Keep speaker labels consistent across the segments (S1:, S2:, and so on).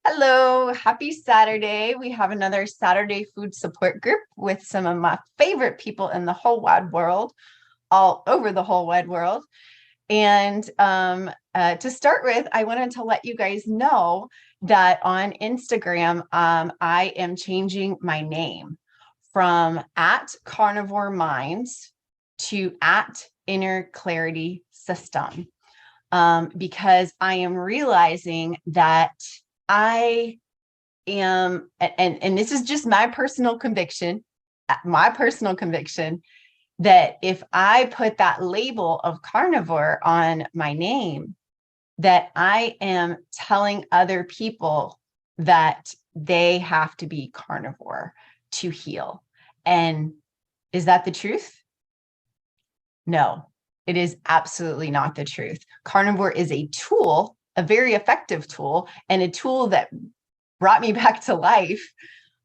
S1: Hello, happy Saturday. We have another Saturday food support group with some of my favorite people in the whole wide world, all over the whole wide world. And to start with, I wanted to let you guys know that on Instagram, I am changing my name from at Carnivore Minds to at Inner Clarity System, because I am realizing that I am, and this is just my personal conviction, that if I put that label of carnivore on my name, that I am telling other people that they have to be carnivore to heal. And is that the truth? No, it is absolutely not the truth. Carnivore is a tool, a very effective tool, and a tool that brought me back to life.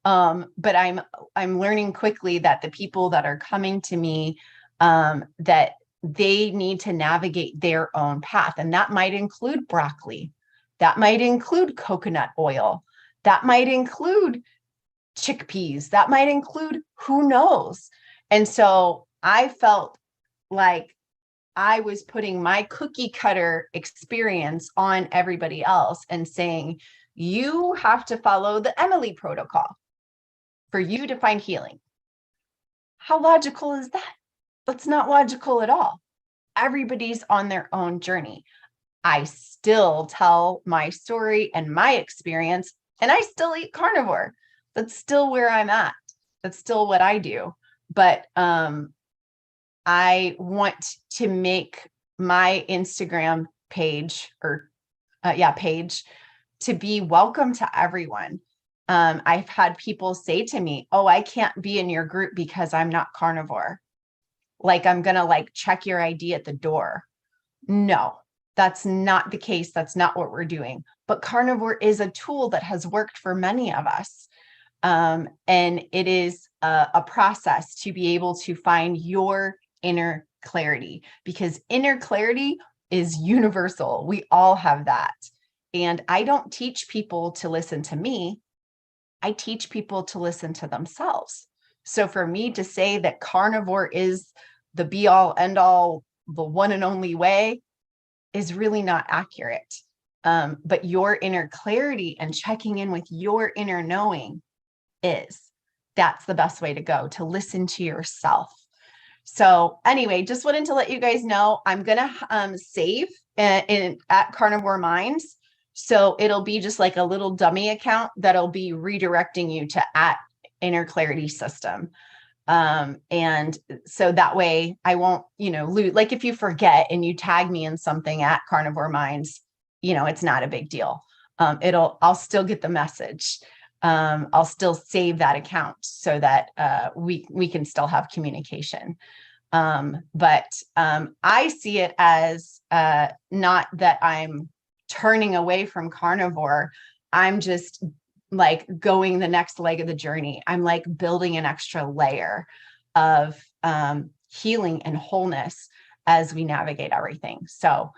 S1: But I'm learning quickly that the people that are coming to me, that they need to navigate their own path. And that might include broccoli. That might include coconut oil. That might include chickpeas. That might include who knows. And so I felt like I was putting my cookie cutter experience on everybody else and saying, you have to follow the Emily protocol for you to find healing. How logical is that? That's not logical at all. Everybody's on their own journey. I still tell my story and my experience, and I still eat carnivore. That's still where I'm at. That's still what I do. But I want to make my Instagram page page to be welcome to everyone. I've had people say to me, oh, I can't be in your group because I'm not carnivore. Like I'm going to check your ID at the door. No, that's not the case. That's not what we're doing. But carnivore is a tool that has worked for many of us. And it is a process to be able to find your inner clarity, because inner clarity is universal. We all have that. And I don't teach people to listen to me. I teach people to listen to themselves. So for me to say that carnivore is the be all end all, the one and only way is really not accurate. But your inner clarity and checking in with your inner knowing that's the best way to go, to listen to yourself. So anyway, just wanted to let you guys know I'm going to save at Carnivore Minds. So it'll be just like a little dummy account that'll be redirecting you to at Inner Clarity System. And so that way I won't, lose. Like if you forget and you tag me in something at Carnivore Minds, it's not a big deal. I'll still get the message. I'll still save that account so that we can still have communication. But I see it as not that I'm turning away from carnivore. I'm just going the next leg of the journey. I'm building an extra layer of healing and wholeness as we navigate everything. So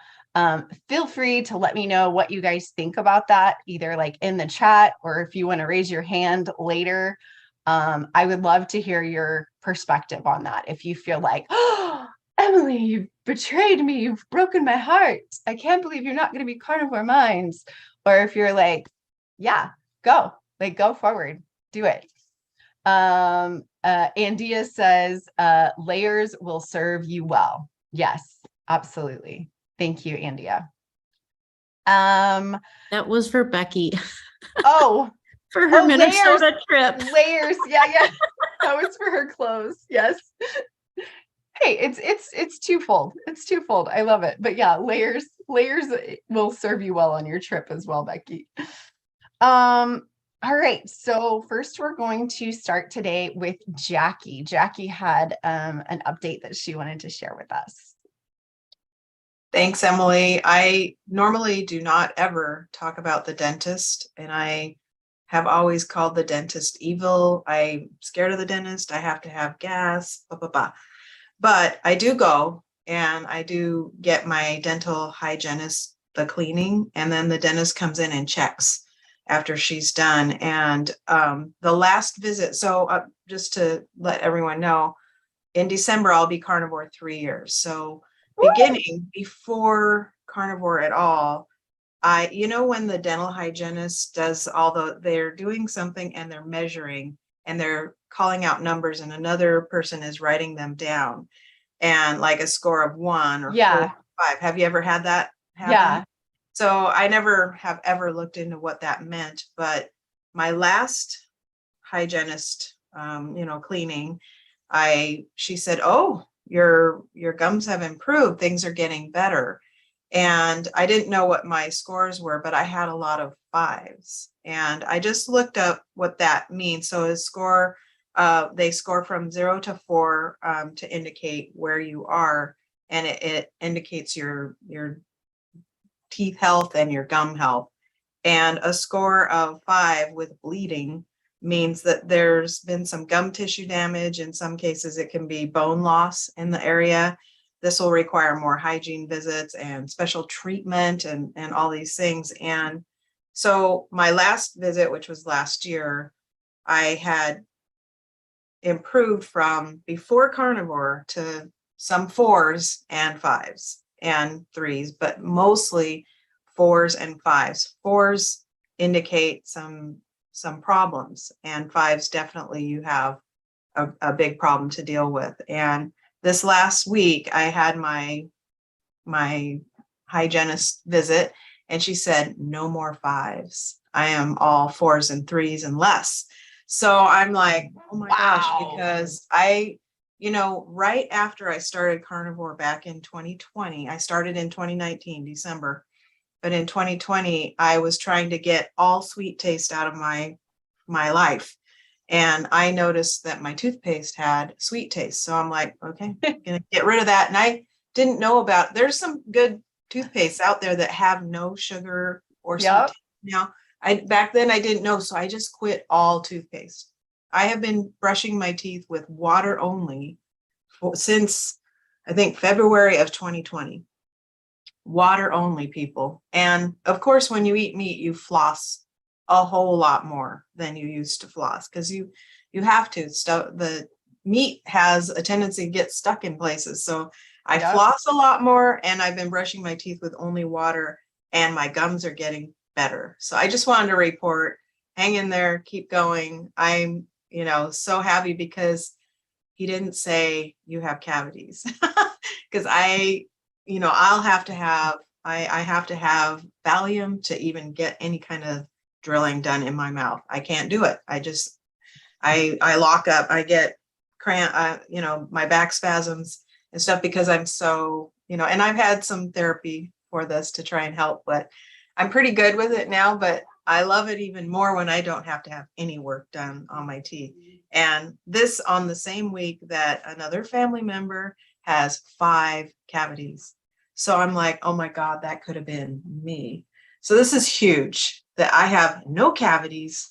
S1: feel free to let me know what you guys think about that, either in the chat or if you want to raise your hand later. I would love to hear your perspective on that. If you feel like, oh, Emily, you've betrayed me. You've broken my heart. I can't believe you're not going to be Carnivore Minds. Or if you're yeah, go forward, do it. Andia says, layers will serve you well. Yes, absolutely. Thank you, Andia.
S2: That was for Becky.
S1: Oh,
S2: for her Minnesota trip.
S1: Layers. Yeah. That was for her clothes. Yes. Hey, it's twofold. It's twofold. I love it. But yeah, layers will serve you well on your trip as well, Becky. All right. So first we're going to start today with Jackie. Jackie had an update that she wanted to share with us.
S3: Thanks, Emily. I normally do not ever talk about the dentist, and I have always called the dentist evil. I'm scared of the dentist. I have to have gas, blah, blah, blah. But I do go and I do get my dental hygienist the cleaning, and then the dentist comes in and checks. after she's done. And the last visit, so just to let everyone know, in December, I'll be carnivore 3 years. So beginning before carnivore at all, when the dental hygienist does they're doing something and they're measuring and they're calling out numbers and another person is writing them down and like a score of 1 or 4 or 5. Have you ever had that happen?
S1: Yeah.
S3: So I never have ever looked into what that meant, but my last hygienist, cleaning, she said, "Oh, your gums have improved. Things are getting better." And I didn't know what my scores were, but I had a lot of 5s. And I just looked up what that means. So they score from 0 to 4 to indicate where you are. And it indicates your teeth health and your gum health. And a score of 5 with bleeding means that there's been some gum tissue damage. In some cases, it can be bone loss in the area. This will require more hygiene visits and special treatment and all these things. And so my last visit, which was last year, I had improved from before carnivore to some 4s and 5s and 3s, but mostly 4s and 5s. 4s indicate some problems, and 5s definitely you have a big problem to deal with. And this last week I had my hygienist visit, and she said, "No more 5s. I am all 4s and 3s and less." So I'm like, oh my gosh, because right after I started carnivore back in 2020, I started in 2019, December, but in 2020, I was trying to get all sweet taste out of my life. And I noticed that my toothpaste had sweet taste. So I'm like, okay, I'm gonna get rid of that. And I didn't know there's some good toothpaste out there that have no sugar or sweet taste. Now, back then I didn't know, so I just quit all toothpaste. I have been brushing my teeth with water only since I think February of 2020. Water only, people. And of course, when you eat meat, you floss a whole lot more than you used to floss, because you have to. The meat has a tendency to get stuck in places. So I floss a lot more, and I've been brushing my teeth with only water, and my gums are getting better. So I just wanted to report, hang in there, keep going. I'm, so happy because he didn't say you have cavities, because I'll have to have, I have to have Valium to even get any kind of drilling done in my mouth. I can't do it. I lock up, I get cramp, my back spasms and stuff, because I'm so, and I've had some therapy for this to try and help, but I'm pretty good with it now. But I love it even more when I don't have to have any work done on my teeth. And this on the same week that another family member has 5 cavities. So I'm like, oh my God, that could have been me. So this is huge that I have no cavities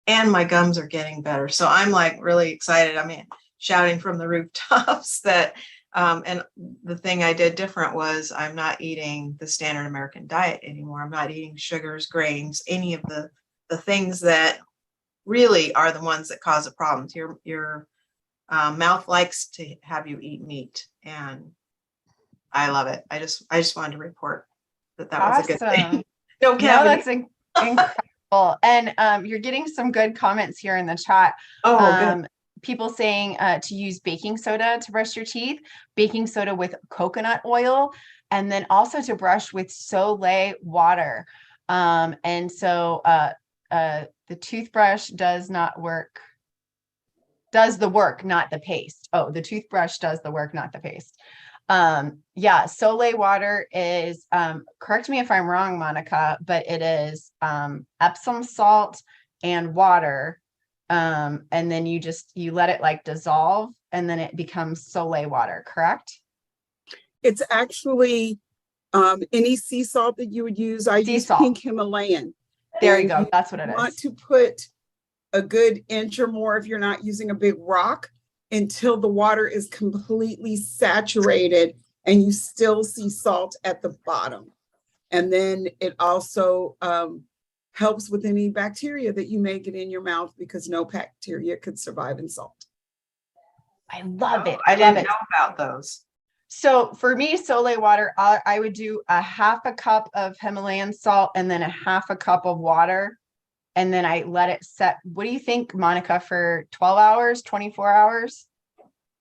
S3: and my gums are getting better. So I'm like really excited. I mean, shouting from the rooftops that, and the thing I did different was I'm not eating the standard American diet anymore. I'm not eating sugars, grains, any of the things that really are the ones that cause the problems. Your mouth likes to have you eat meat, and I love it. I just wanted to report that was a good thing. No cavity.
S1: No, that's incredible. And you're getting some good comments here in the chat.
S3: Good.
S1: People saying to use baking soda to brush your teeth, baking soda with coconut oil, and then also to brush with Soleil water. And so the toothbrush does the work, not the paste. Oh, the toothbrush does the work, not the paste. Soleil water is, correct me if I'm wrong, Monica, but it is Epsom salt and water. And then you let it like dissolve, and then it becomes Soleil water, correct?
S4: It's actually any sea salt that you would use. I use pink Himalayan.
S1: There you go. That's what it is.
S4: You want to put a good inch or more if you're not using a big rock, until the water is completely saturated and you still see salt at the bottom. And then it also helps with any bacteria that you may get in your mouth, because no bacteria could survive in salt.
S1: I love it.
S3: I
S1: I love
S3: didn't
S1: it.
S3: know about those.
S1: So for me, Sole water, I would do a half a cup of Himalayan salt and then a half a cup of water. And then I let it set. What do you think, Monica, for 12 hours, 24 hours?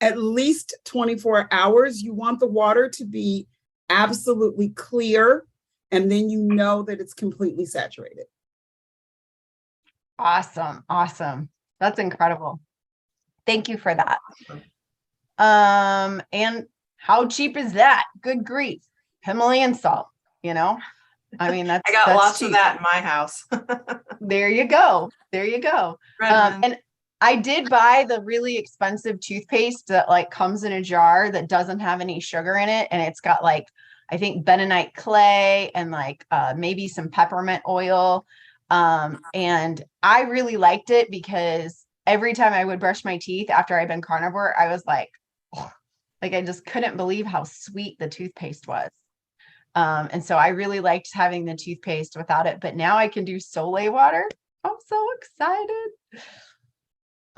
S4: At least 24 hours. You want the water to be absolutely clear, and then you know that it's completely saturated.
S1: Awesome. Awesome. That's incredible. Thank you for that. And how cheap is that? Good grief. Himalayan salt, you know? I mean, that's
S3: I got
S1: that's
S3: lots
S1: cheap.
S3: of that in my house.
S1: There you go. There you go. And I did buy the really expensive toothpaste that like comes in a jar that doesn't have any sugar in it. And it's got like, I think bentonite clay and like maybe some peppermint oil. And I really liked it because every time I would brush my teeth after I'd been carnivore, I was like, oh, like I just couldn't believe how sweet the toothpaste was. And so I really liked having the toothpaste without it, but now I can do Sole water. I'm so excited.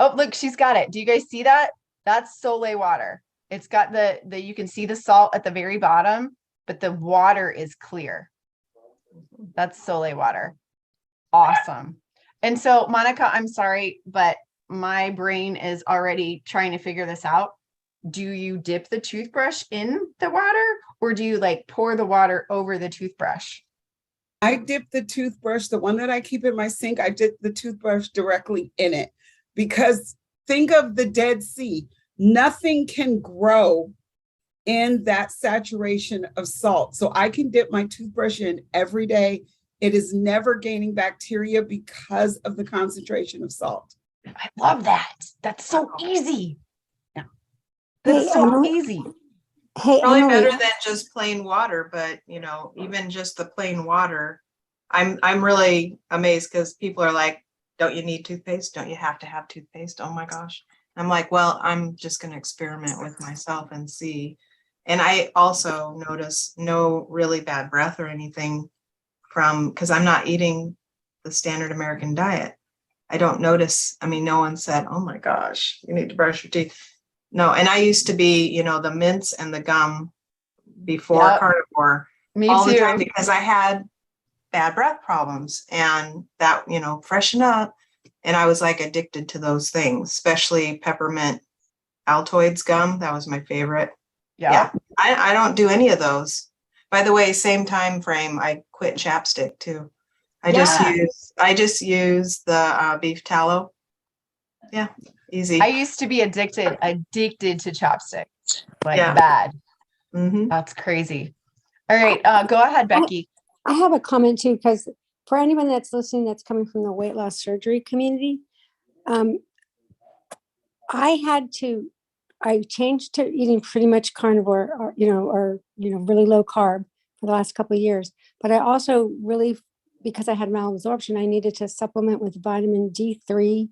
S1: Oh, look, she's got it. Do you guys see that? That's Sole water. It's got the you can see the salt at the very bottom, but the water is clear. That's Sole water. Awesome. And so, Monica, I'm sorry, but my brain is already trying to figure this out. Do you dip the toothbrush in the water, or do you like pour the water over the toothbrush?
S4: I dip the toothbrush, the one that I keep in my sink, I dip the toothbrush directly in it, because think of the Dead Sea. Nothing can grow in that saturation of salt. So I can dip my toothbrush in every day. It is never gaining bacteria because of the concentration of salt.
S1: I love that. That's so easy.
S4: Yeah.
S1: That's
S5: Hey,
S1: so
S5: Emily.
S1: easy.
S5: Hey,
S3: Probably
S5: Emily,
S3: better than just plain water, but you know, even just the plain water, I'm really amazed because people are like, don't you need toothpaste? Don't you have to have toothpaste? Oh my gosh. I'm like, well, I'm just going to experiment with myself and see. And I also notice no really bad breath or anything because I'm not eating the standard American diet. I don't notice. I mean, no one said, oh my gosh, you need to brush your teeth. No. And I used to be, you know, the mints and the gum before
S1: Yep.
S3: carnivore
S1: Me
S3: all the
S1: too.
S3: time because I had bad breath problems and that, you know, freshen up. And I was like addicted to those things, especially peppermint Altoids gum. That was my favorite. Yeah. I don't do any of those. By the way, same time frame, I quit chapstick too. I just use the beef tallow. Yeah, easy.
S1: I used to be addicted to chapstick, like
S3: Yeah.
S1: bad.
S3: Mm-hmm.
S1: That's crazy. All right, go ahead, Becky.
S5: I have a comment too, because for anyone that's listening that's coming from the weight loss surgery community, I changed to eating pretty much carnivore, or really low carb for the last couple of years. But I also really, because I had malabsorption, I needed to supplement with vitamin D3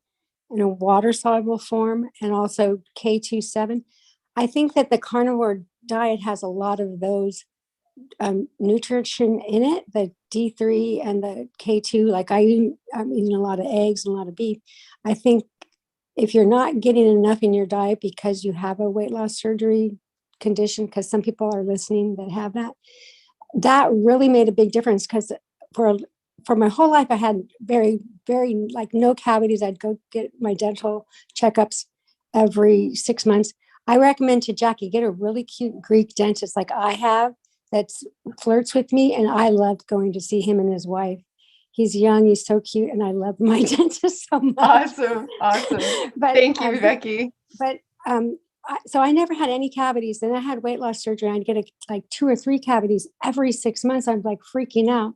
S5: in a water soluble form, and also K27. I think that the carnivore diet has a lot of those nutrition in it, the D3 and the K2. Like I'm eating a lot of eggs and a lot of beef. I think if you're not getting enough in your diet because you have a weight loss surgery condition, because some people are listening that have that really made a big difference. Because for my whole life, I had very, very like no cavities. I'd go get my dental checkups every 6 months. I recommend to Jackie, get a really cute Greek dentist like I have that flirts with me. And I loved going to see him and his wife. He's young, he's so cute, and I love my dentist so much.
S1: Awesome.
S5: But
S1: Thank you, Becky.
S5: But so I never had any cavities. Then I had weight loss surgery. I'd get like 2 or 3 cavities every 6 months. I'm like freaking out,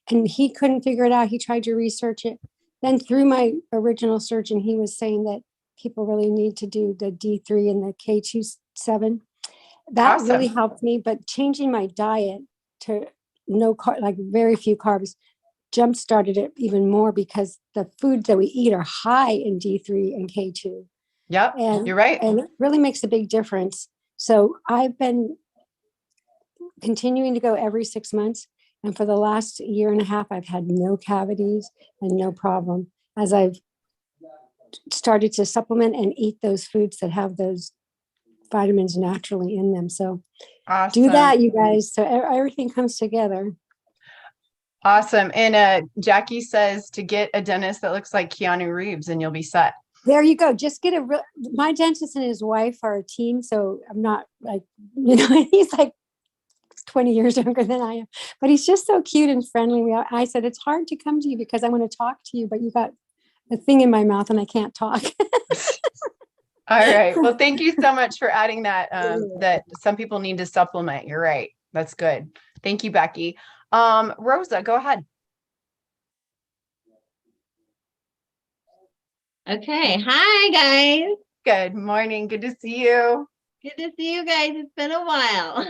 S5: and he couldn't figure it out. He tried to research it. Then through my original surgeon, he was saying that people really need to do the D3 and the K27. That
S1: Awesome.
S5: really helped me. But changing my diet to no carb, like very few carbs, jump started it even more, because the foods that we eat are high in D3 and K2.
S1: Yep,
S5: And
S1: you're right.
S5: And it really makes a big difference. So I've been continuing to go every 6 months. And for the last year and a half, I've had no cavities and no problem as I've started to supplement and eat those foods that have those vitamins naturally in them. So do that, you guys. So everything comes together.
S1: Awesome. And Jackie says to get a dentist that looks like Keanu Reeves and you'll be set.
S5: There you go. Just get my dentist and his wife are a team. So I'm not like, he's like 20 years younger than I am, but he's just so cute and friendly. I said, it's hard to come to you because I want to talk to you, but you got a thing in my mouth and I can't talk.
S1: All right. Well, thank you so much for adding that, that some people need to supplement. You're right. That's good. Thank you, Becky. Rosa, go ahead.
S2: Okay. Hi, guys.
S1: Good morning. Good to see you.
S2: Good to see you guys. It's been a while.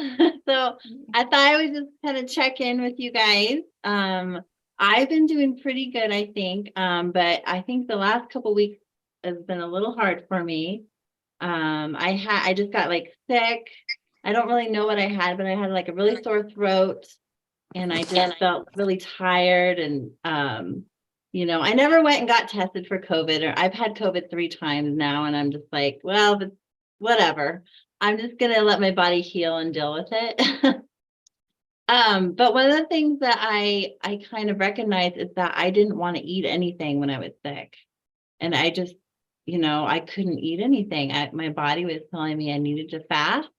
S2: So I thought I would just kind of check in with you guys. I've been doing pretty good, I think. But I think the last couple of weeks has been a little hard for me. I just got like sick. I don't really know what I had, but I had like a really sore throat and I just felt really tired. And, I never went and got tested for COVID, or I've had COVID 3 times now. And I'm just like, well, but whatever. I'm just going to let my body heal and deal with it. But one of the things that I kind of recognize is that I didn't want to eat anything when I was sick. And I just, I couldn't eat anything. My body was telling me I needed to fast.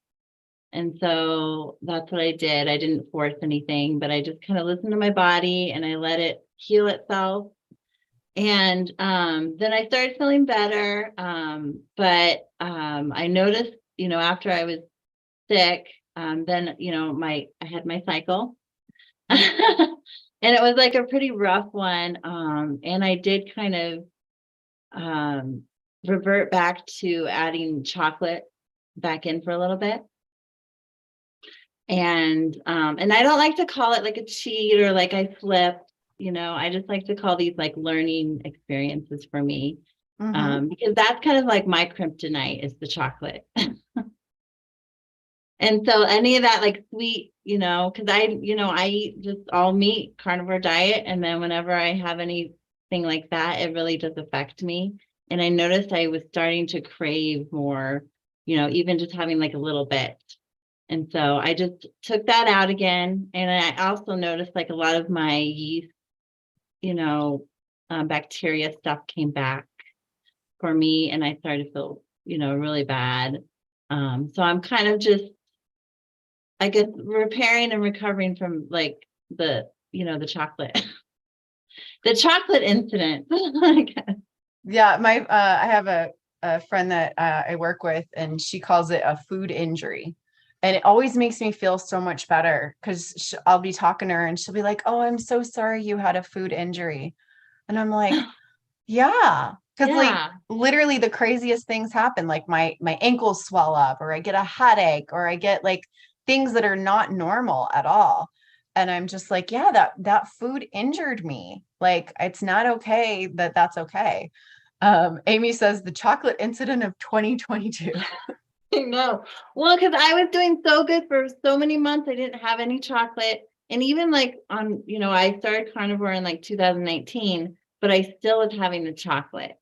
S2: And so that's what I did. I didn't force anything, but I just kind of listened to my body and I let it heal itself. And then I started feeling better. But I noticed, after I was sick, then, I had my cycle. And it was like a pretty rough one. And I did kind of revert back to adding chocolate back in for a little bit. And I don't like to call it like a cheat or like I flipped, I just like to call these like learning experiences for me. Because that's kind of like my kryptonite is the chocolate. And so any of that like sweet, because I eat just all meat carnivore diet. And then whenever I have anything like that, it really does affect me. And I noticed I was starting to crave more, even just having like a little bit. And so I just took that out again. And I also noticed like a lot of my yeast, bacteria stuff came back for me. And I started to feel, really bad. So I'm kind of just, I guess, repairing and recovering from like the chocolate, the chocolate incident. I guess.
S1: Yeah. I have a friend that I work with and she calls it a food injury. And it always makes me feel so much better because I'll be talking to her and she'll be like, oh, I'm so sorry you had a food injury. And I'm like, yeah, because like literally the craziest things happen. Like my ankles swell up or I get a headache or I get like things that are not normal at all. And I'm just like, yeah, that food injured me. Like, it's not okay that's okay. Amy says the chocolate incident of 2022.
S2: No. Well, because I was doing so good for so many months. I didn't have any chocolate. And even like I started carnivore in like 2019, but I still was having the chocolate.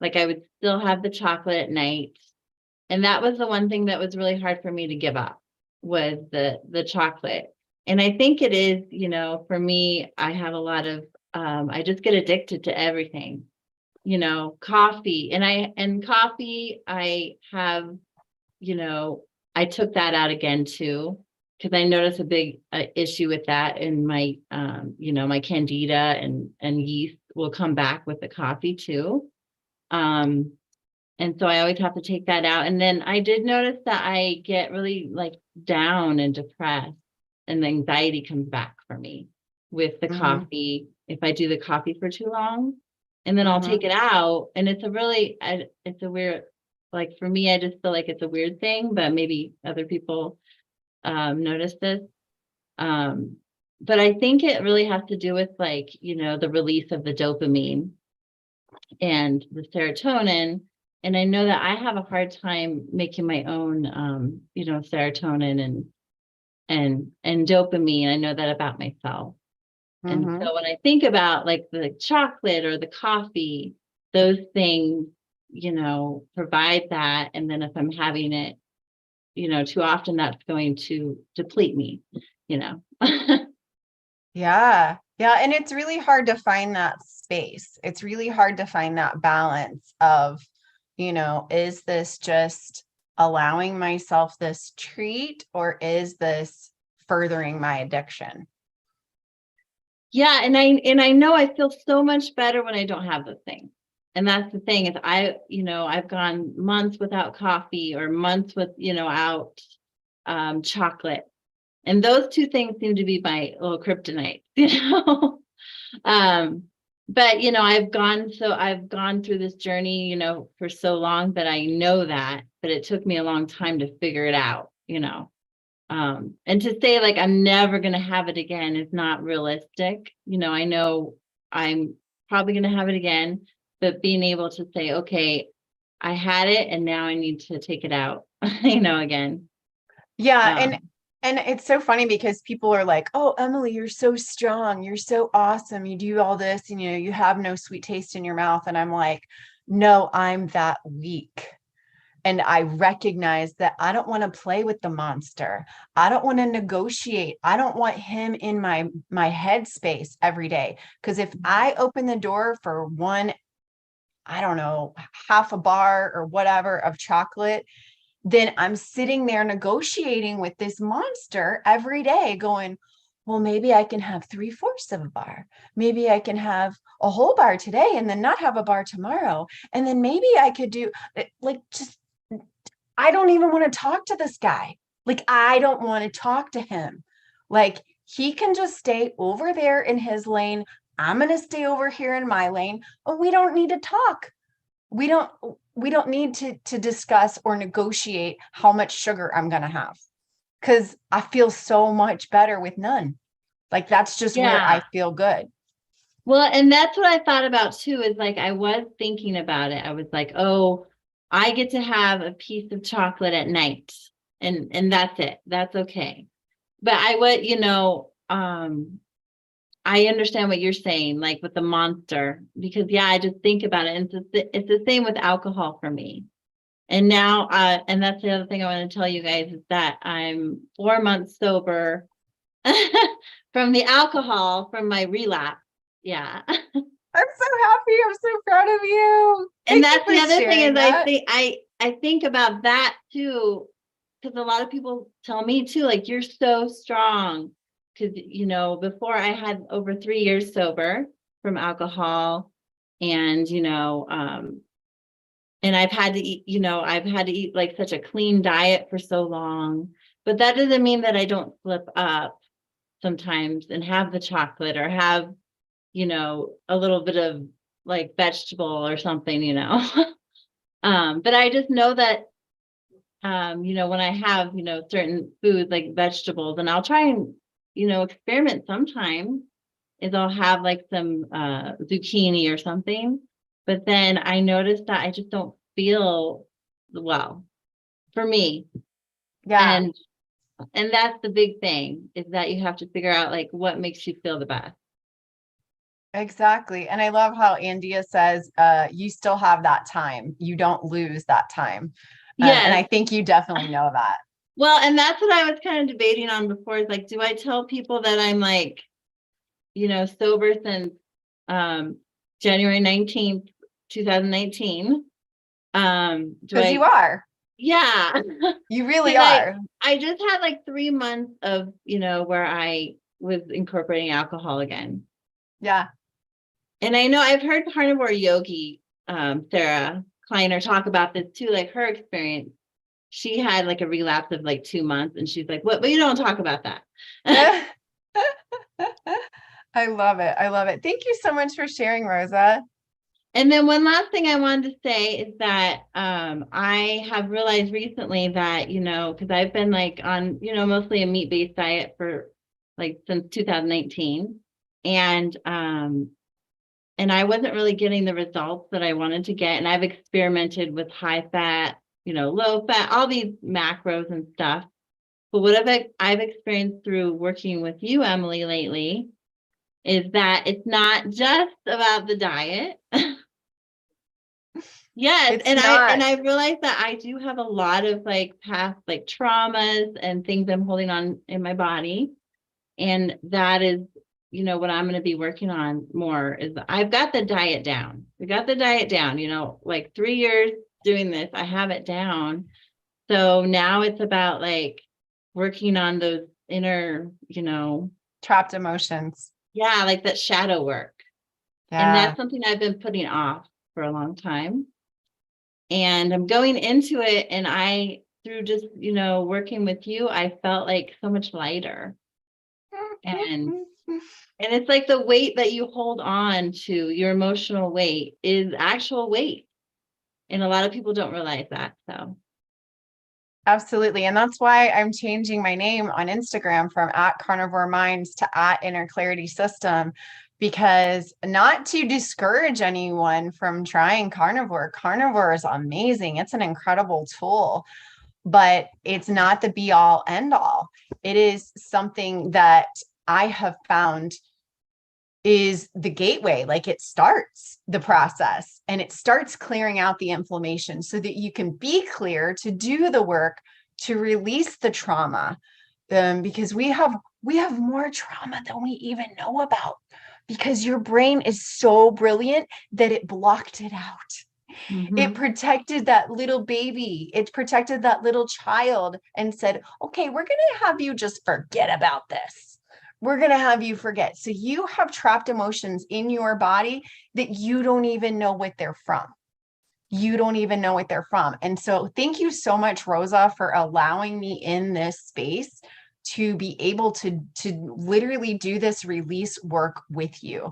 S2: Like I would still have the chocolate at night. And that was the one thing that was really hard for me to give up was the chocolate. And I think it is, for me, I have a lot of, I just get addicted to everything, coffee and coffee, I have, I took that out again too, because I noticed a big issue with that in my, my candida and yeast will come back with the coffee too. And so I always have to take that out. And then I did notice that I get really like down and depressed and the anxiety comes back for me with the coffee. If I do the coffee for too long and then I'll take it out and it's a weird, like for me, I just feel like it's a weird thing, but maybe other people notice this. But I think it really has to do with like, the release of the dopamine and the serotonin. And I know that I have a hard time making my own, serotonin and dopamine. I know that about myself. And
S1: Mhm.
S2: so when I think about like the chocolate or the coffee, those things, provide that. And then if I'm having it, too often, that's going to deplete me, you know.
S1: Yeah. Yeah. And it's really hard to find that space. It's really hard to find that balance of, is this just allowing myself this treat, or is this furthering my addiction?
S2: Yeah, and I know I feel so much better when I don't have those things. And that's the thing is I've gone months without coffee or months out chocolate. And those two things seem to be my little kryptonite, Um, but I've gone through this journey, for so long that I know that, but it took me a long time to figure it out. And to say like I'm never going to have it again is not realistic. I know I'm probably going to have it again, but being able to say, okay, I had it and now I need to take it out, again.
S1: Yeah.
S2: Um,
S1: And it's so funny because people are like, "Oh, Emily, you're so strong. You're so awesome. You do all this and you have no sweet taste in your mouth." And I'm like, "No, I'm that weak." And I recognize that I don't want to play with the monster. I don't want to negotiate. I don't want him in my headspace every day. Because if I open the door for one, I don't know, half a bar or whatever of chocolate, then I'm sitting there negotiating with this monster every day, going, well, maybe I can have 3/4 of a bar. Maybe I can have a whole bar today and then not have a bar tomorrow. And then maybe I could do like just I don't even want to talk to this guy. Like, I don't want to talk to him. Like, he can just stay over there in his lane. I'm going to stay over here in my lane. But we don't need to talk. We don't we don't need to discuss or negotiate how much sugar I'm going to have, cuz I feel so much better with none. Like, that's just where I
S2: yeah.
S1: feel good.
S2: Well, and that's what I thought about too, is like I was thinking about it. I was like, oh, I get to have a piece of chocolate at night and that's it. That's okay. But I understand what you're saying, like with the monster, because yeah, I just think about it. And it's the same with alcohol for me. And now, and that's the other thing I want to tell you guys is that I'm 4 months sober from the alcohol from my relapse. Yeah.
S1: I'm so happy. I'm so proud of you.
S2: And
S1: Thank you
S2: that's
S1: for
S2: the other thing
S1: sharing
S2: is
S1: that.
S2: I think about that too, because a lot of people tell me too, like you're so strong. Because before I had over 3 years sober from alcohol, and and I've had to eat like such a clean diet for so long. But that doesn't mean that I don't slip up sometimes and have the chocolate or have a little bit of like vegetable or something. But I just know that, when I have, certain foods like vegetables, and I'll try and, experiment sometimes, is I'll have like some zucchini or something. But then I noticed that I just don't feel well for me.
S1: Yeah,
S2: And that's the big thing, is that you have to figure out like what makes you feel the best.
S1: exactly. And I love how Andia says, you still have that time. You don't lose that time. And I
S2: Yes.
S1: think you definitely know that.
S2: Well, and that's what I was kind of debating on before, is like, do I tell people that I'm like, sober since January 19th, 2019? Do
S1: Because you
S2: I?
S1: are.
S2: Yeah.
S1: You really
S2: Because
S1: are.
S2: I just had like 3 months of, where I was incorporating alcohol again.
S1: Yeah.
S2: And I know I've heard carnivore yogi, Sarah Kleiner, talk about this too, like her experience. She had like a relapse of like 2 months, and she's like, "What? But you don't talk about that."
S1: I love it. I love it. Thank you so much for sharing, Rosa.
S2: And then one last thing I wanted to say is that I have realized recently that, because I've been like on, mostly a meat-based diet for like since 2019. And I wasn't really getting the results that I wanted to get. And I've experimented with high fat, low fat, all these macros and stuff. But what I've experienced through working with you, Emily, lately is that it's not just about the diet. Yes,
S1: It's
S2: and
S1: not.
S2: I realized that I do have a lot of like past like traumas and things I'm holding on in my body. And that is, what I'm going to be working on more is I've got the diet down. We got the diet down, like 3 years doing this, I have it down. So now it's about like working on those inner,
S1: Trapped emotions.
S2: yeah, like that shadow work. And
S1: Yeah.
S2: that's something I've been putting off for a long time. And I'm going into it, and through just, working with you, I felt like so much lighter. And it's like the weight that you hold on to, your emotional weight is actual weight. And a lot of people don't realize that. So
S1: Absolutely. And that's why I'm changing my name on Instagram from @carnivore minds to @inner clarity system, because not to discourage anyone from trying carnivore. Carnivore is amazing. It's an incredible tool, but it's not the be all end all. It is something that I have found is the gateway. Like, it starts the process and it starts clearing out the inflammation so that you can be clear to do the work to release the trauma. Because we have more trauma than we even know about, because your brain is so brilliant that it blocked it out. It protected that little baby. It protected that little child and said, okay, we're going to have you just forget about this. We're going to have you forget. So you have trapped emotions in your body that you don't even know what they're from. You don't even know what they're from. And so thank you so much, Rosa, for allowing me in this space to be able to literally do this release work with you.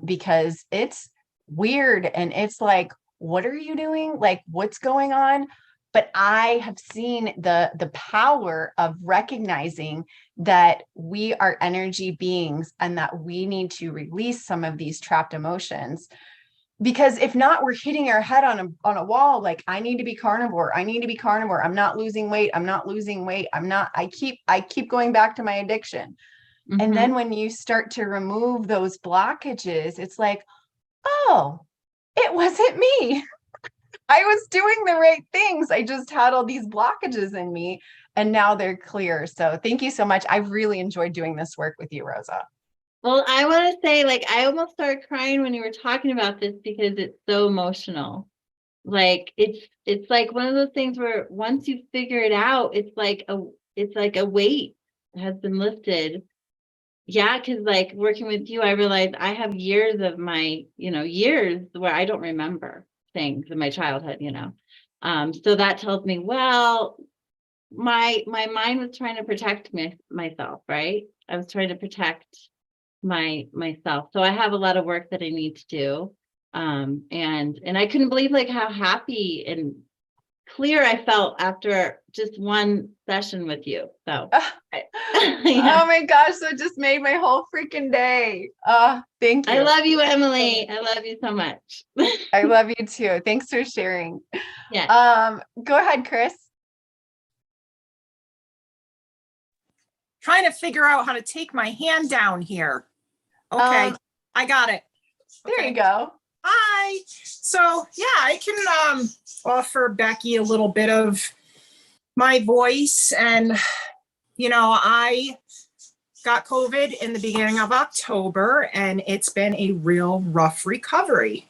S1: Because it's weird and it's like, what are you doing? Like, what's going on? But I have seen the power of recognizing that we are energy beings and that we need to release some of these trapped emotions. Because if not, we're hitting our head on a wall. Like, I need to be carnivore. I need to be carnivore. I'm not losing weight. I'm not losing weight. I keep going back to my addiction. And then when you start to remove those blockages, it's like, oh, it wasn't me. I was doing the right things. I just had all these blockages in me and now they're clear. So thank you so much. I've really enjoyed doing this work with you, Rosa.
S2: Well, I want to say, like, I almost started crying when you were talking about this because it's so emotional. Like, it's like one of those things where once you figure it out, it's like a weight has been lifted. Yeah, because like working with you, I realized I have years of my, years where I don't remember things in my childhood. So that tells me, well, my mind was trying to protect myself, right? I was trying to protect myself. So I have a lot of work that I need to do. And I couldn't believe like how happy and clear I felt after just one session with you. So yeah.
S1: Oh my gosh, that just made my whole freaking day. Thank you.
S2: I love you, Emily. I love you so much.
S1: I love you too. Thanks for sharing.
S2: Yeah.
S1: Go ahead, Chris.
S6: Trying to figure out how to take my hand down here. Okay, I got it.
S1: There
S6: Okay.
S1: you go.
S6: Hi. So yeah, I can offer Becky a little bit of my voice. And, I got COVID in the beginning of October, and it's been a real rough recovery.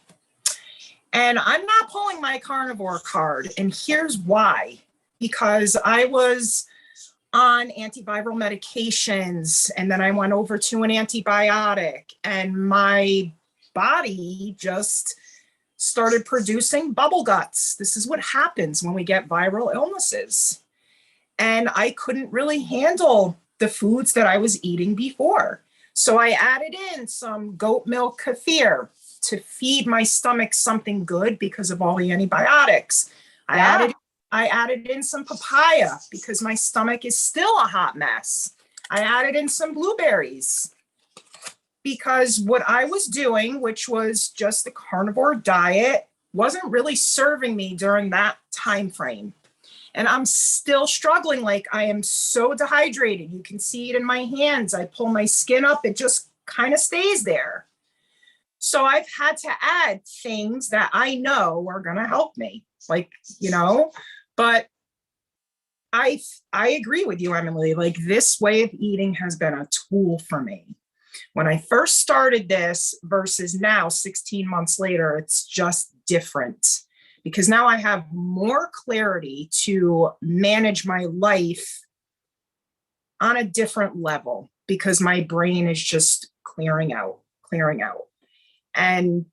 S6: And I'm not pulling my carnivore card. And here's why. Because I was on antiviral medications, and then I went over to an antibiotic, and my body just started producing bubble guts. This is what happens when we get viral illnesses. And I couldn't really handle the foods that I was eating before. So I added in some goat milk kefir to feed my stomach something good because of all the antibiotics. I added in some papaya because my stomach is still a hot mess. I added in some blueberries because what I was doing, which was just the carnivore diet, wasn't really serving me during that time frame. And I'm still struggling. Like, I am so dehydrated. You can see it in my hands. I pull my skin up, it just kind of stays there. So I've had to add things that I know are going to help me, like, but I agree with you, Emily. Like, this way of eating has been a tool for me. When I first started this versus now, 16 months later, it's just different because now I have more clarity to manage my life on a different level because my brain is just clearing out. And,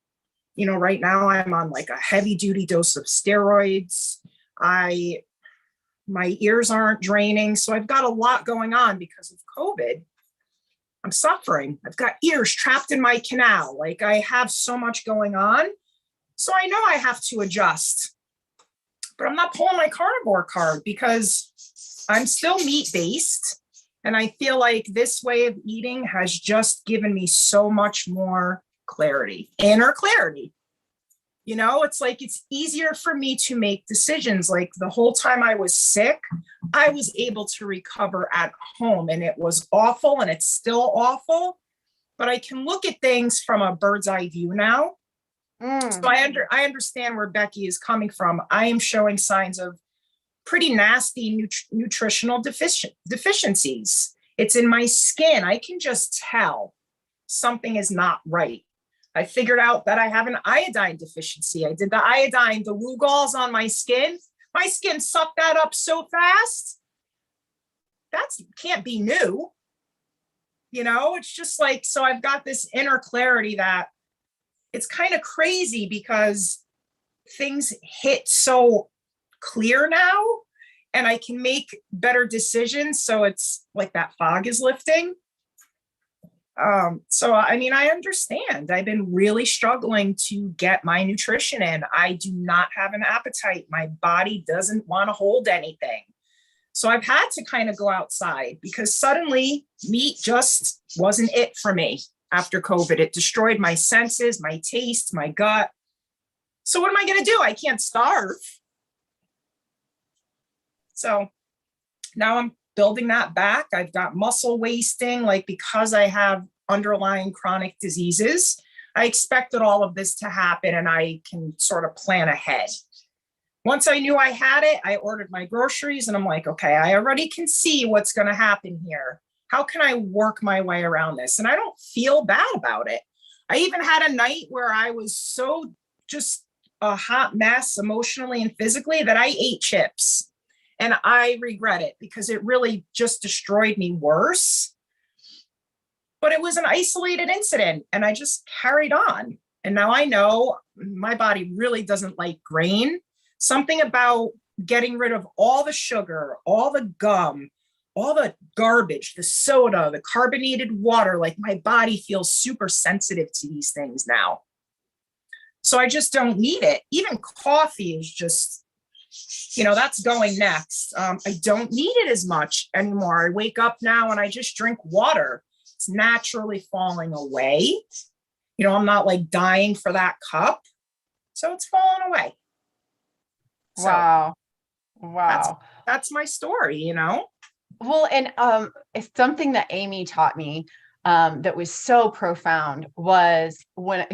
S6: right now I'm on like a heavy duty dose of steroids. My ears aren't draining. So I've got a lot going on because of COVID. I'm suffering. I've got ears trapped in my canal. Like, I have so much going on. So I know I have to adjust, but I'm not pulling my carnivore card because I'm still meat based. And I feel like this way of eating has just given me so much more clarity, inner clarity. It's like, it's easier for me to make decisions. Like, the whole time I was sick, I was able to recover at home, and it was awful and it's still awful, but I can look at things from a bird's eye view now. So I understand where Becky is coming from. I am showing signs of pretty nasty nutritional deficiencies. It's in my skin. I can just tell something is not right. I figured out that I have an iodine deficiency. I did the iodine, the Lugol's on my skin. My skin sucked that up so fast. That can't be new. It's just like, so I've got this inner clarity that it's kind of crazy because things hit so clear now and I can make better decisions. So it's like that fog is lifting. So, I understand. I've been really struggling to get my nutrition in. I do not have an appetite. My body doesn't want to hold anything. So I've had to kind of go outside because suddenly meat just wasn't it for me after COVID. It destroyed my senses, my taste, my gut. So what am I going to do? I can't starve. So now I'm building that back. I've got muscle wasting, like, because I have underlying chronic diseases. I expected all of this to happen and I can sort of plan ahead. Once I knew I had it, I ordered my groceries and I'm like, okay, I already can see what's going to happen here. How can I work my way around this? And I don't feel bad about it. I even had a night where I was so just a hot mess emotionally and physically that I ate chips. And I regret it because it really just destroyed me worse. But it was an isolated incident and I just carried on. And now I know my body really doesn't like grain. Something about getting rid of all the sugar, all the gum, all the garbage, the soda, the carbonated water, like, my body feels super sensitive to these things now. So I just don't need it. Even coffee is just, that's going next. I don't need it as much anymore. I wake up now and I just drink water. It's naturally falling away. I'm not like dying for that cup. So it's falling away. So
S1: Wow.
S6: That's my story,
S1: Well, and it's something that Amy taught me that was so profound was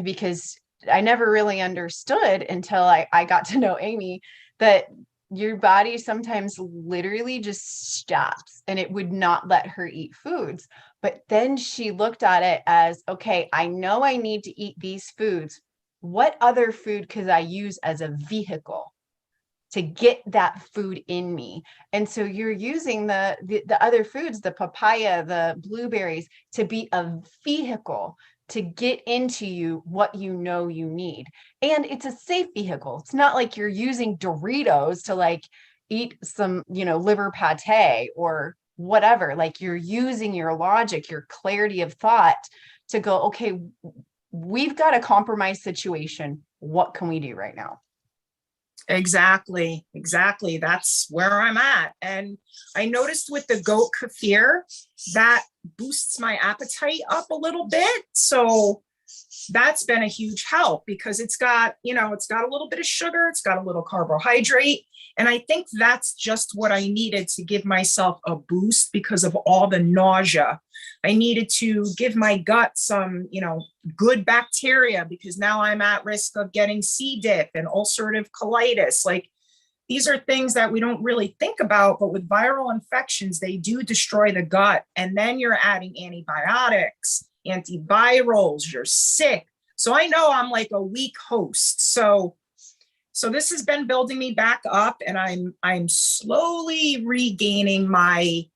S1: because I never really understood until I got to know Amy that your body sometimes literally just stops and it would not let her eat foods. But then she looked at it as, okay, I know I need to eat these foods. What other food could I use as a vehicle to get that food in me? And so you're using the other foods, the papaya, the blueberries, to be a vehicle to get into you what you know you need. And it's a safe vehicle. It's not like you're using Doritos to like eat some, liver pate or whatever. Like, you're using your logic, your clarity of thought to go, okay, we've got a compromised situation. What can we do right now?
S6: Exactly. That's where I'm at. And I noticed with the goat kefir, that boosts my appetite up a little bit. So that's been a huge help because it's got, it's got a little bit of sugar, it's got a little carbohydrate. And I think that's just what I needed to give myself a boost because of all the nausea. I needed to give my gut some, good bacteria because now I'm at risk of getting C. diff and ulcerative colitis. Like, these are things that we don't really think about, but with viral infections, they do destroy the gut. And then you're adding antibiotics, antivirals, you're sick. So I know I'm like a weak host. So this has been building me back up, and I'm slowly regaining my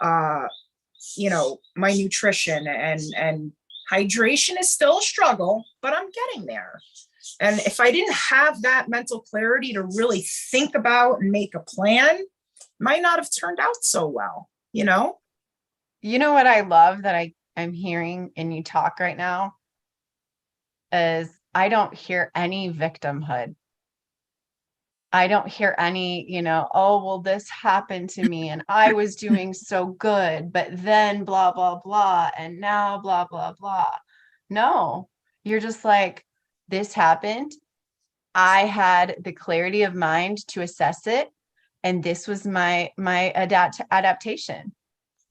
S6: my nutrition, and hydration is still a struggle, but I'm getting there. And if I didn't have that mental clarity to really think about and make a plan, it might not have turned out so well,
S1: You know what I love that I'm hearing in you talk right now is I don't hear any victimhood. I don't hear any, oh, well, this happened to me and I was doing so good, but then blah, blah, blah. And now blah, blah, blah. No, you're just like, this happened. I had the clarity of mind to assess it. And this was my adaptation.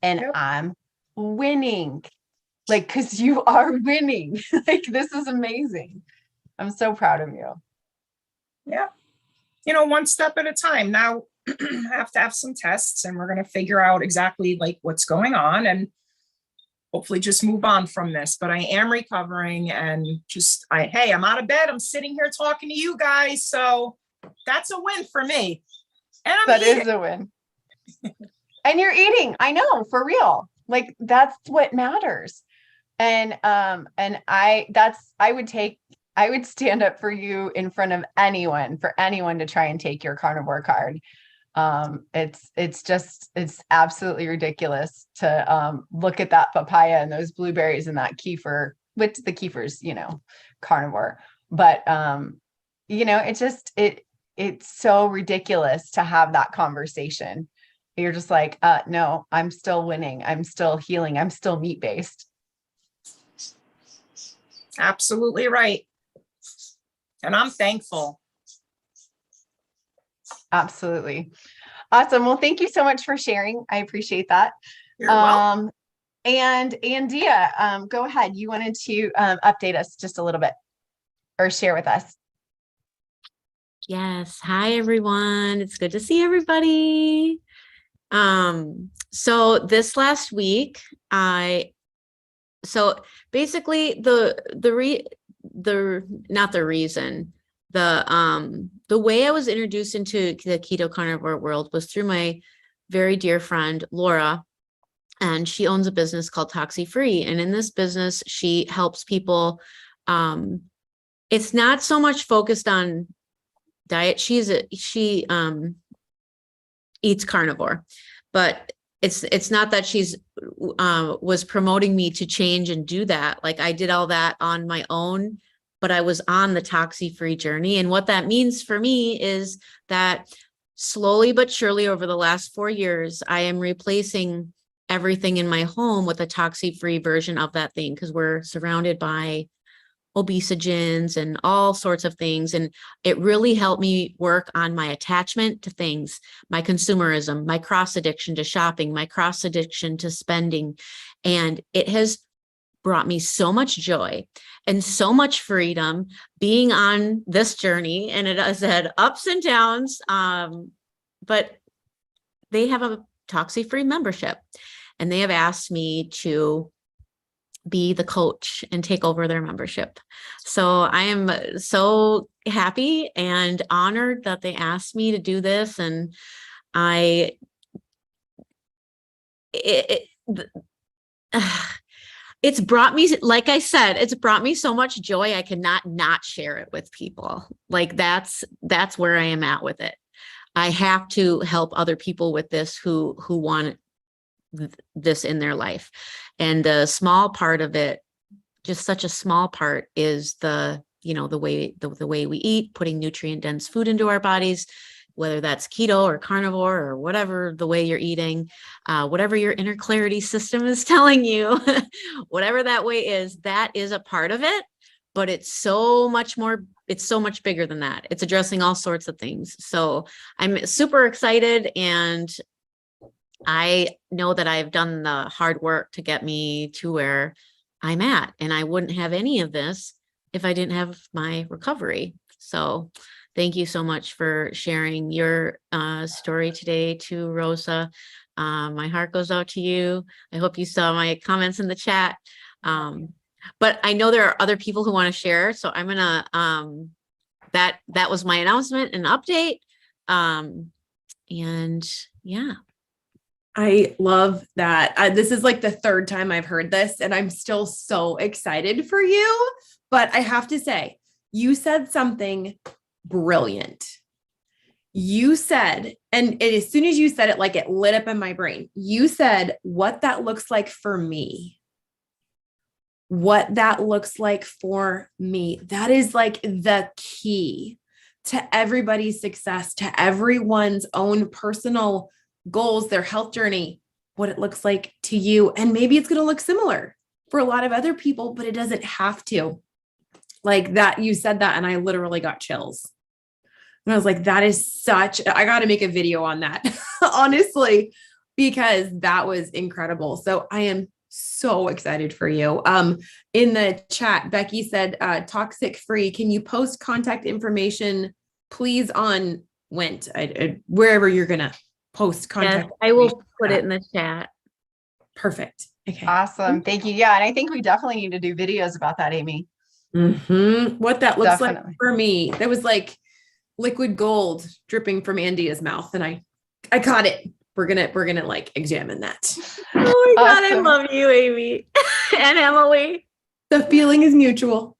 S1: And
S6: Yep.
S1: I'm winning. Like, because you are winning. Like, this is amazing. I'm so proud of you.
S6: Yeah. One step at a time. Now I have to have some tests, and we're going to figure out exactly like what's going on and hopefully just move on from this. But I am recovering, and I'm out of bed. I'm sitting here talking to you guys. So that's a win for me. And
S1: That is a win. And you're eating. I know, for real. Like, that's what matters. And I would stand up for you in front of anyone, for anyone to try and take your carnivore card. It's absolutely ridiculous to look at that papaya and those blueberries and that kefir, which the kefir's, carnivore. But it's so ridiculous to have that conversation. You're just like, no, I'm still winning. I'm still healing. I'm still meat-based.
S6: Absolutely right. And I'm thankful.
S1: Absolutely. Awesome. Well, thank you so much for sharing. I appreciate that.
S6: You're welcome.
S1: And Andia, go ahead. You wanted to update us just a little bit or share with us.
S7: Yes. Hi, everyone. It's good to see everybody. So this last week, basically the way I was introduced into the keto carnivore world was through my very dear friend, Laura, and she owns a business called Toxi Free. And in this business, she helps people. It's not so much focused on diet. She eats carnivore, but it's not that she's was promoting me to change and do that. Like, I did all that on my own, but I was on the Toxi Free journey. And what that means for me is that slowly but surely over the last 4 years, I am replacing everything in my home with a Toxi Free version of that thing, because we're surrounded by obesogens and all sorts of things. And it really helped me work on my attachment to things, my consumerism, my cross addiction to shopping, my cross addiction to spending. And it has brought me so much joy and so much freedom being on this journey. And it has had ups and downs, but they have a Toxi Free membership, and they have asked me to be the coach and take over their membership. So I am so happy and honored that they asked me to do this. And it's brought me, like I said, it's brought me so much joy. I cannot not share it with people. Like, that's where I am at with it. I have to help other people with this who want this in their life. And a small part of it, just such a small part, is the way we eat, putting nutrient dense food into our bodies, whether that's keto or carnivore or whatever the way you're eating, whatever your inner clarity system is telling you, whatever that way is, that is a part of it. But it's so much more, it's so much bigger than that. It's addressing all sorts of things. So I'm super excited, and I know that I've done the hard work to get me to where I'm at, and I wouldn't have any of this if I didn't have my recovery. So thank you so much for sharing your story today to Rosa. My heart goes out to you. I hope you saw my comments in the chat. But I know there are other people who want to share. So I'm gonna, that was my announcement and update. And yeah.
S8: I love that. This is like the third time I've heard this, and I'm still so excited for you. But I have to say, you said something brilliant. You said, and as soon as you said it, like it lit up in my brain, you said what that looks like for me. What that looks like for me. That is like the key to everybody's success, to everyone's own personal goals, their health journey, what it looks like to you. And maybe it's going to look similar for a lot of other people, but it doesn't have to. Like that, you said that, and I literally got chills. And I was like, that is such, I got to make a video on that, honestly, because that was incredible. So I am so excited for you. In the chat, Becky said, toxic free. Can you post contact information, please, on Went, wherever you're going to post contact?
S7: Yes, I will put it in the chat.
S8: Perfect. Okay.
S1: Awesome. Thank you. Yeah. And I think we definitely need to do videos about that, Amy.
S8: What that looks like
S1: Definitely.
S8: for me. That was like liquid gold dripping from Andia's mouth. And I caught it. We're gonna like examine that.
S7: Oh my God, I
S1: Awesome.
S7: love you, Amy and Emily.
S8: The feeling is mutual.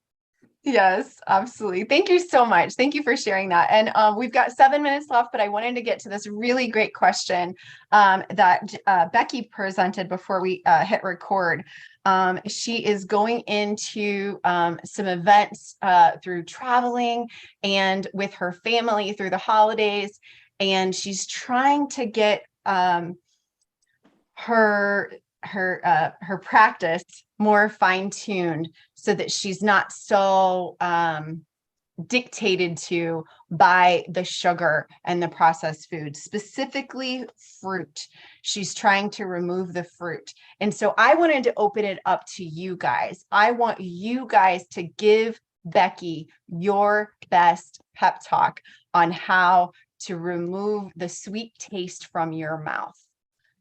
S1: Yes, absolutely. Thank you so much. Thank you for sharing that. And we've got 7 minutes left, but I wanted to get to this really great question that Becky presented before we hit record. She is going into some events through traveling and with her family through the holidays. And she's trying to get her practice more fine-tuned so that she's not so dictated to by the sugar and the processed food, specifically fruit. She's trying to remove the fruit. And so I wanted to open it up to you guys. I want you guys to give Becky your best pep talk on how to remove the sweet taste from your mouth.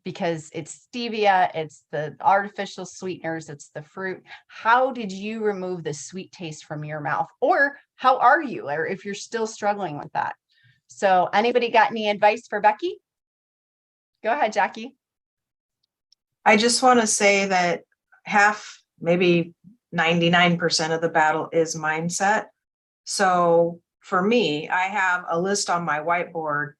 S1: Because it's stevia, it's the artificial sweeteners, it's the fruit. How did you remove the sweet taste from your mouth? Or how are you? Or if you're still struggling with that. So anybody got any advice for Becky? Go ahead, Jackie.
S3: I just want to say that half, maybe 99% of the battle is mindset. So for me, I have a list on my whiteboard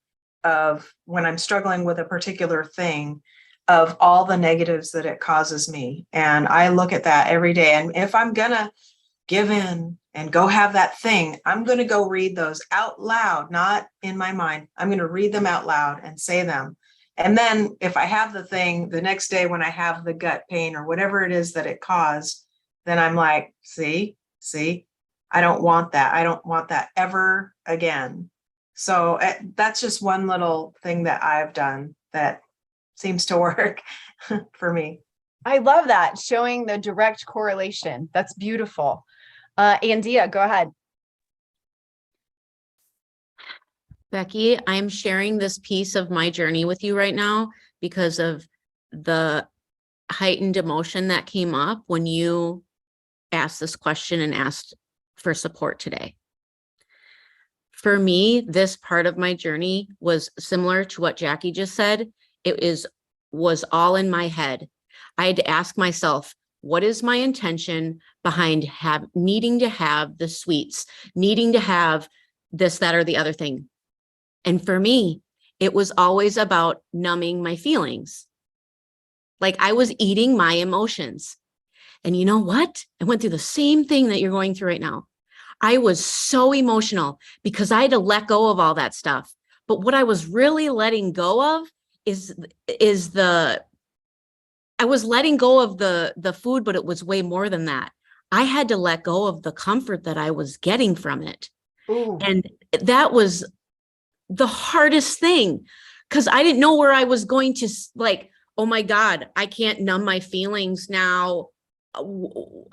S3: of when I'm struggling with a particular thing, of all the negatives that it causes me. And I look at that every day. And if I'm gonna give in and go have that thing, I'm gonna go read those out loud, not in my mind. I'm gonna read them out loud and say them. And then if I have the thing the next day when I have the gut pain or whatever it is that it caused, then I'm like, see, I don't want that. I don't want that ever again. So that's just one little thing that I've done that seems to work for me.
S1: I love that, showing the direct correlation. That's beautiful. Andia, go ahead.
S7: Becky, I'm sharing this piece of my journey with you right now because of the heightened emotion that came up when you asked this question and asked for support today. For me, this part of my journey was similar to what Jackie just said. It was all in my head. I had to ask myself, what is my intention behind needing to have the sweets, needing to have this, that, or the other thing? And for me, it was always about numbing my feelings. Like I was eating my emotions. And you know what? I went through the same thing that you're going through right now. I was so emotional because I had to let go of all that stuff. But what I was really letting go of is I was letting go of the food, but it was way more than that. I had to let go of the comfort that I was getting from it.
S1: Ooh.
S7: And that was the hardest thing, because I didn't know where I was going to, like, oh my God, I can't numb my feelings now.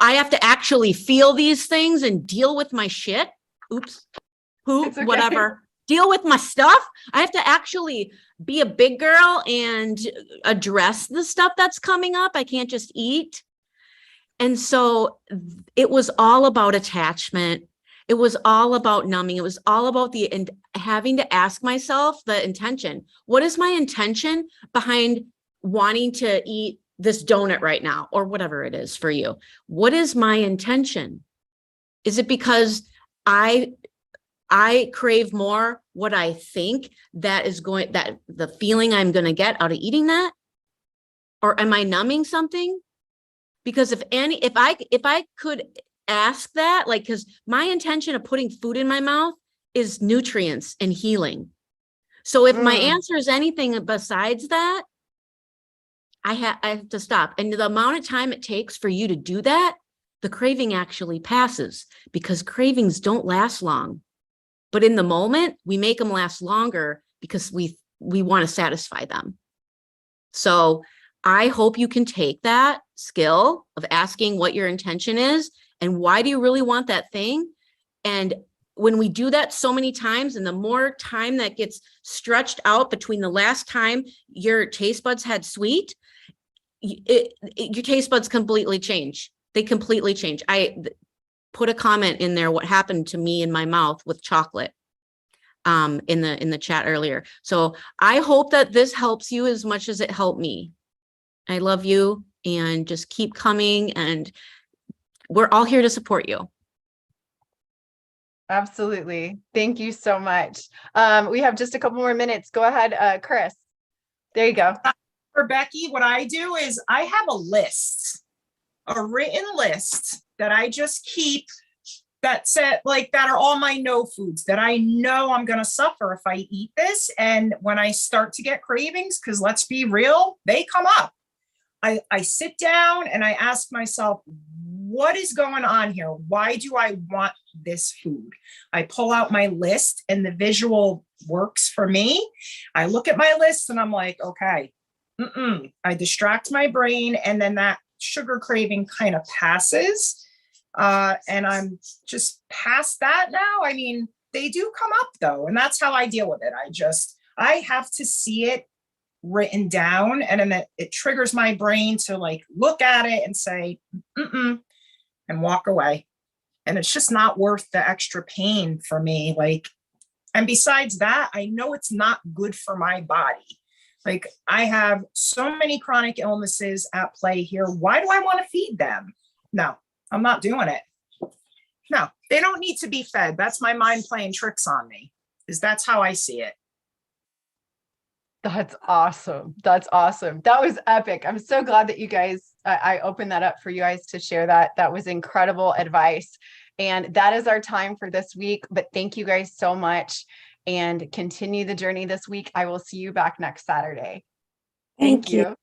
S7: I have to actually feel these things and deal with my shit. Oops,
S1: It's okay.
S7: whatever. Deal with my stuff. I have to actually be a big girl and address the stuff that's coming up. I can't just eat. And so it was all about attachment. It was all about numbing. It was all about and having to ask myself the intention. What is my intention behind wanting to eat this donut right now, or whatever it is for you? What is my intention? Is it because I crave more what I think that the feeling I'm going to get out of eating that? Or am I numbing something? Because if I could ask that, like, because my intention of putting food in my mouth is nutrients and healing. So if my answer is anything besides that, I have to stop. And the amount of time it takes for you to do that, the craving actually passes, because cravings don't last long. But in the moment, we make them last longer because we want to satisfy them. So I hope you can take that skill of asking what your intention is and why do you really want that thing. And when we do that so many times, and the more time that gets stretched out between the last time your taste buds had sweet, your taste buds completely change. They completely change. I put a comment in there, what happened to me in my mouth with chocolate, in the chat earlier. So I hope that this helps you as much as it helped me. I love you, and just keep coming, and we're all here to support you.
S1: Absolutely. Thank you so much. We have just a couple more minutes. Go ahead, Chris. There you go.
S6: For Becky, what I do is I have a written list that I just keep that said, like, that are all my no foods that I know I'm going to suffer if I eat this. And when I start to get cravings, because let's be real, they come up. I sit down and I ask myself, what is going on here? Why do I want this food? I pull out my list and the visual works for me. I look at my list and I'm like, okay, I distract my brain, and then that sugar craving kind of passes. And I'm just past that now. I mean, they do come up though, and that's how I deal with it. I have to see it written down, and then it triggers my brain to, like, look at it and say, and walk away. And it's just not worth the extra pain for me. Like, and besides that, I know it's not good for my body. Like, I have so many chronic illnesses at play here. Why do I want to feed them? No, I'm not doing it. No, they don't need to be fed. That's my mind playing tricks on me, is that's how I see it.
S1: That's awesome. That's awesome. That was epic. I'm so glad that you guys, I opened that up for you guys to share that. That was incredible advice. And that is our time for this week. But thank you guys so much, and continue the journey this week. I will see you back next Saturday.
S5: Thank you.